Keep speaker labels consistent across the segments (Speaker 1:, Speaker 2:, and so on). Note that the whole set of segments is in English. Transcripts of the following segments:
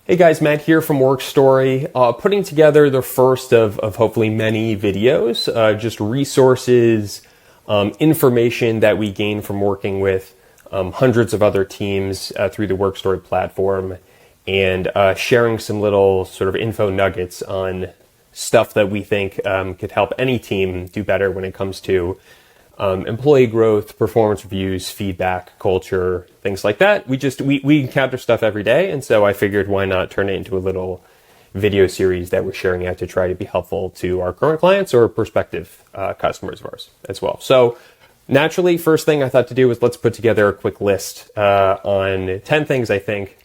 Speaker 1: Hey guys, Matt here from WorkStory, putting together the first of hopefully many videos, just resources, information that we gain from working with hundreds of other teams through the WorkStory platform, and sharing some little sort of info nuggets on stuff that we think could help any team do better when it comes to employee growth, performance reviews, feedback, culture, things like that. We encounter stuff every day, and so I figured why not turn it into a little video series that we're sharing out to try to be helpful to our current clients or prospective customers of ours as well. So naturally, first thing I thought to do was let's put together a quick list on 10 things I think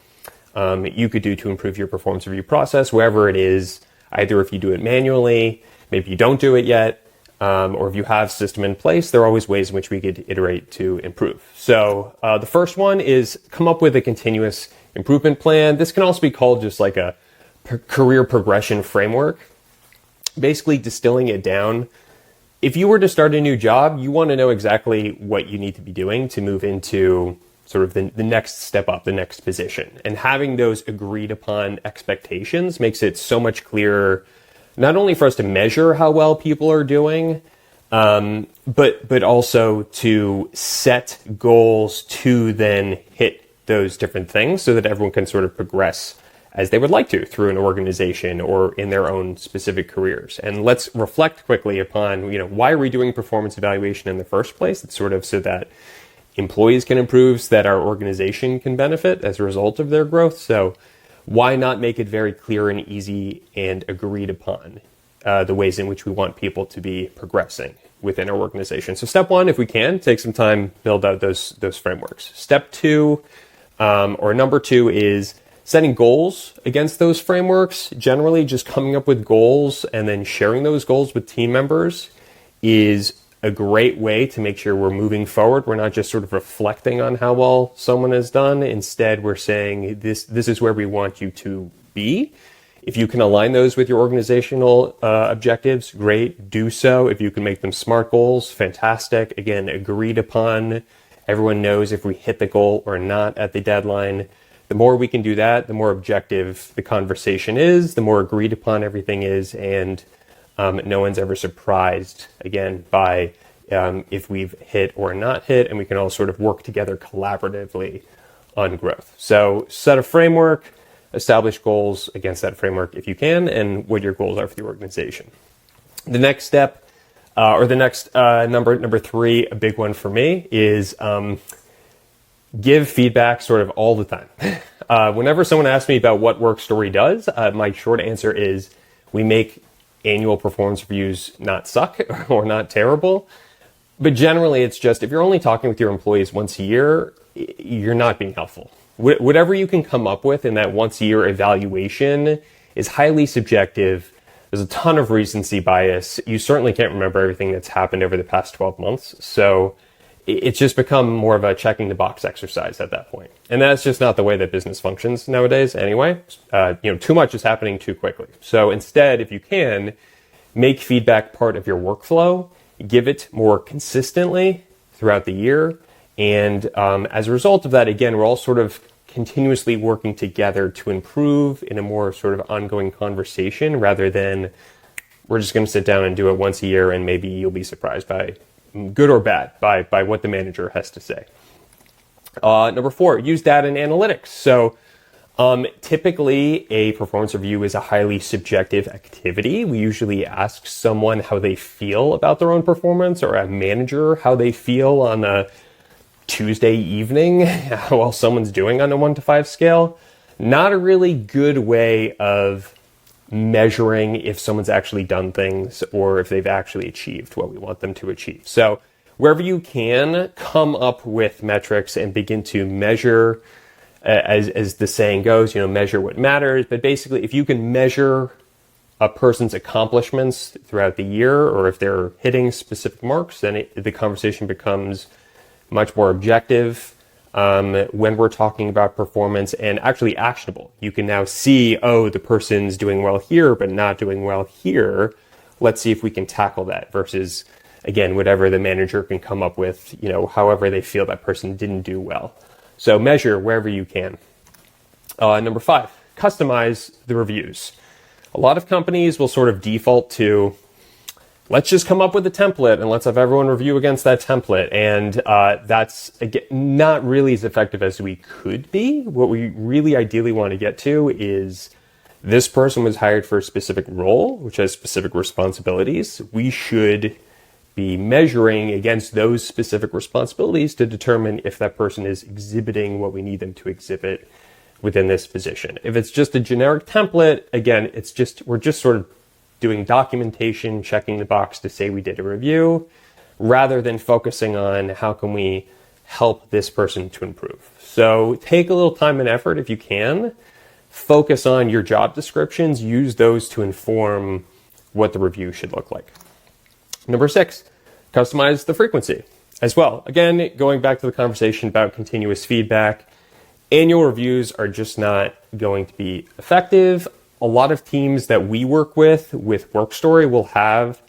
Speaker 1: you could do to improve your performance review process, wherever it is, either if you do it manually, maybe you don't do it yet, or if you have a system in place, there are always ways in which we could iterate to improve. So the first one is come up with a continuous improvement plan. This can also be called just like a career progression framework, basically distilling it down. If you were to start a new job, you want to know exactly what you need to be doing to move into sort of the next step up, the next position. And having those agreed upon expectations makes it so much clearer, not only for us to measure how well people are doing, but also to set goals to then hit those different things so that everyone can sort of progress as they would like to through an organization or in their own specific careers. And let's reflect quickly upon, why are we doing performance evaluation in the first place? It's sort of so that employees can improve, so that our organization can benefit as a result of their growth. So why not make it very clear and easy and agreed upon the ways in which we want people to be progressing within our organization? So step one, if we can, take some time, build out those frameworks. Step two, or number two, is setting goals against those frameworks. Generally, just coming up with goals and then sharing those goals with team members is a great way to make sure we're moving forward. We're not just sort of reflecting on how well someone has done. Instead, we're saying this is where we want you to be. If you can align those with your organizational objectives, great, do so. If you can make them SMART goals, fantastic. Again, agreed upon. Everyone knows if we hit the goal or not at the deadline. The more we can do that, the more objective the conversation is, the more agreed upon everything is, and no one's ever surprised, again, by if we've hit or not hit, and we can all sort of work together collaboratively on growth. So set a framework, establish goals against that framework if you can, and what your goals are for the organization. The next step, number three, a big one for me, is give feedback sort of all the time. Whenever someone asks me about what WorkStory does, my short answer is we make annual performance reviews not suck or not terrible. But generally, it's just if you're only talking with your employees once a year, you're not being helpful. Whatever you can come up with in that once a year evaluation is highly subjective. There's a ton of recency bias. You certainly can't remember everything that's happened over the past 12 months. So it's just become more of a checking the box exercise at that point. And that's just not the way that business functions nowadays anyway. Too much is happening too quickly. So instead, if you can, make feedback part of your workflow, give it more consistently throughout the year. And as a result of that, again, we're all sort of continuously working together to improve in a more sort of ongoing conversation rather than we're just going to sit down and do it once a year and maybe you'll be surprised by good or bad by what the manager has to say. Number four, use data and analytics. So typically a performance review is a highly subjective activity. We usually ask someone how they feel about their own performance, or a manager how they feel on a Tuesday evening, how well someone's doing on a 1 to 5 scale. Not a really good way of measuring if someone's actually done things or if they've actually achieved what we want them to achieve. So wherever you can, come up with metrics and begin to measure, as the saying goes, measure what matters. But basically, if you can measure a person's accomplishments throughout the year, or if they're hitting specific marks, then the conversation becomes much more objective when we're talking about performance and actually actionable. You can now see, the person's doing well here, but not doing well here. Let's see if we can tackle that versus, again, whatever the manager can come up with, however they feel that person didn't do well. So measure wherever you can. Number 5, customize the reviews. A lot of companies will sort of default to, let's just come up with a template and let's have everyone review against that template. And that's, again, not really as effective as we could be. What we really ideally want to get to is, this person was hired for a specific role, which has specific responsibilities. We should be measuring against those specific responsibilities to determine if that person is exhibiting what we need them to exhibit within this position. If it's just a generic template, again, we're just sort of doing documentation, checking the box to say we did a review, rather than focusing on how can we help this person to improve. So take a little time and effort if you can. Focus on your job descriptions, use those to inform what the review should look like. Number 6, customize the frequency as well. Again, going back to the conversation about continuous feedback, annual reviews are just not going to be effective. A lot of teams that we work with WorkStory will have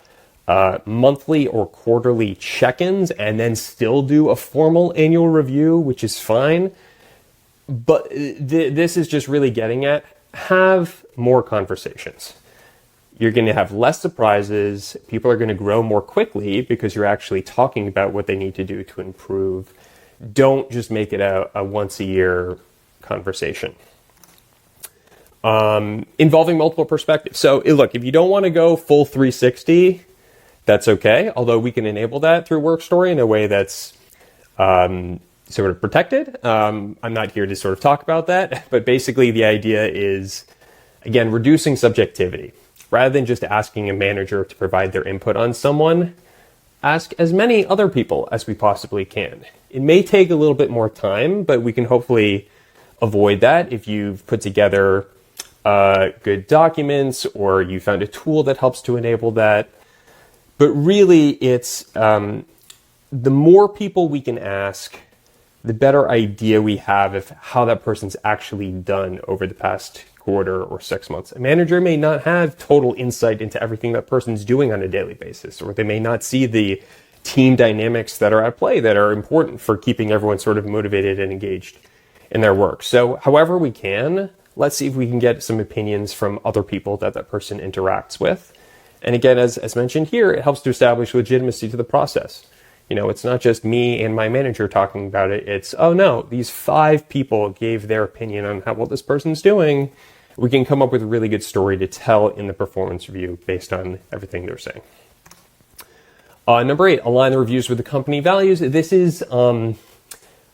Speaker 1: monthly or quarterly check-ins and then still do a formal annual review, which is fine. But this is just really getting at, have more conversations. You're going to have less surprises. People are going to grow more quickly because you're actually talking about what they need to do to improve. Don't just make it a once a year conversation. Involving multiple perspectives. So look, if you don't want to go full 360, that's okay. Although we can enable that through WorkStory in a way that's sort of protected. I'm not here to sort of talk about that, but basically the idea is, again, reducing subjectivity. Rather than just asking a manager to provide their input on someone, ask as many other people as we possibly can. It may take a little bit more time, but we can hopefully avoid that if you've put together good documents or you found a tool that helps to enable that. But really, it's the more people we can ask, the better idea we have of how that person's actually done over the past quarter or 6 months. A manager may not have total insight into everything that person's doing on a daily basis, or they may not see the team dynamics that are at play that are important for keeping everyone sort of motivated and engaged in their work. So however we can, let's see if we can get some opinions from other people that person interacts with. And again, as mentioned here, it helps to establish legitimacy to the process. You know, it's not just me and my manager talking about it. It's, oh no, these 5 people gave their opinion on how well this person's doing. We can come up with a really good story to tell in the performance review based on everything they're saying. Number 8, align the reviews with the company values. This is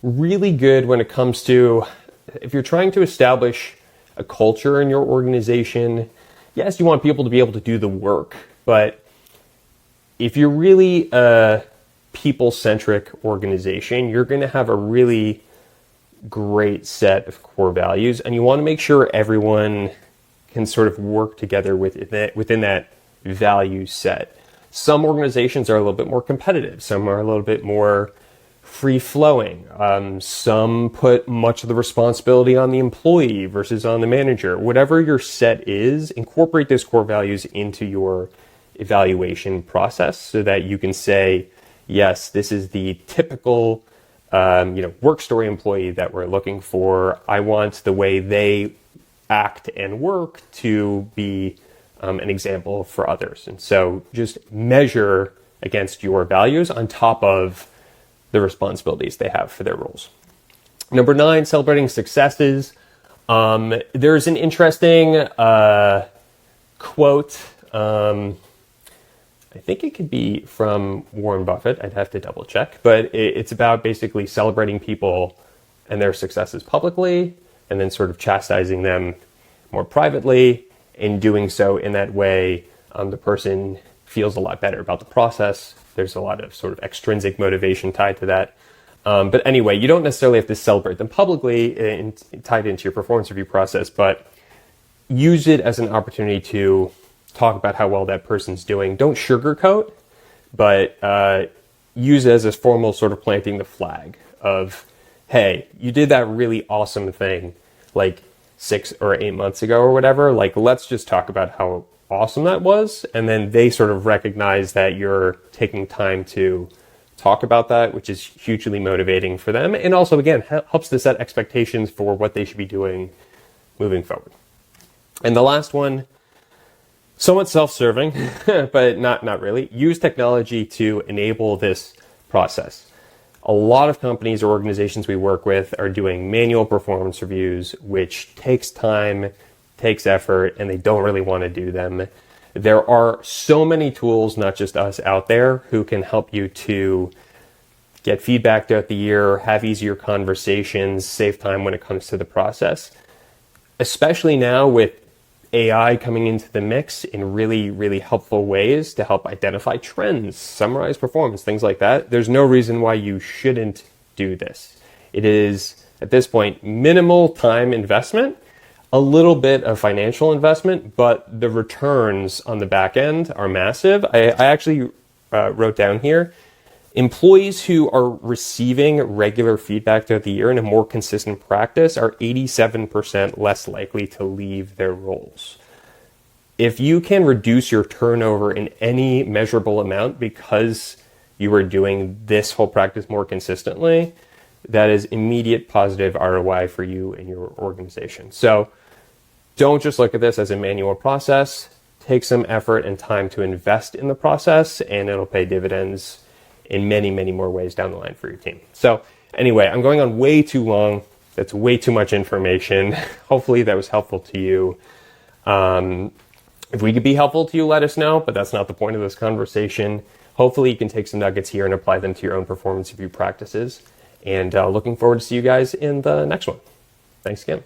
Speaker 1: really good when it comes to, if you're trying to establish a culture in your organization. Yes, you want people to be able to do the work, but if you're really a people-centric organization, you're going to have a really great set of core values, and you want to make sure everyone can sort of work together within that value set. Some organizations are a little bit more competitive. Some are a little bit more free-flowing. Some put much of the responsibility on the employee versus on the manager. Whatever your set is, incorporate those core values into your evaluation process so that you can say, yes, this is the typical WorkStory employee that we're looking for. I want the way they act and work to be an example for others. And so just measure against your values on top of the responsibilities they have for their roles. Number 9, celebrating successes. There's an interesting quote. I think it could be from Warren Buffett. I'd have to double check, but it's about basically celebrating people and their successes publicly and then sort of chastising them more privately. In doing so in that way, the person feels a lot better about the process. There's a lot of sort of extrinsic motivation tied to that. But anyway, you don't necessarily have to celebrate them publicly and tied into your performance review process, but use it as an opportunity to talk about how well that person's doing. Don't sugarcoat, but use it as a formal sort of planting the flag of, hey, you did that really awesome thing like 6 or 8 months ago or whatever. Like, let's just talk about how awesome that was. And then they sort of recognize that you're taking time to talk about that, which is hugely motivating for them. And also, again, helps to set expectations for what they should be doing moving forward. And the last one, somewhat self-serving, but not really. Use technology to enable this process. A lot of companies or organizations we work with are doing manual performance reviews, which takes time, takes effort, and they don't really want to do them. There are so many tools, not just us out there, who can help you to get feedback throughout the year, have easier conversations, save time when it comes to the process. Especially now with AI coming into the mix in really, really helpful ways to help identify trends, summarize performance, things like that. There's no reason why you shouldn't do this. It is, at this point, minimal time investment, a little bit of financial investment, but the returns on the back end are massive. I actually wrote down here, employees who are receiving regular feedback throughout the year in a more consistent practice are 87% less likely to leave their roles. If you can reduce your turnover in any measurable amount because you are doing this whole practice more consistently, that is immediate positive ROI for you and your organization. So don't just look at this as a manual process. Take some effort and time to invest in the process, and it'll pay dividends in many, many more ways down the line for your team. So anyway, I'm going on way too long. That's way too much information. Hopefully that was helpful to you. If we could be helpful to you, let us know, but that's not the point of this conversation. Hopefully you can take some nuggets here and apply them to your own performance review practices. And looking forward to see you guys in the next one. Thanks again.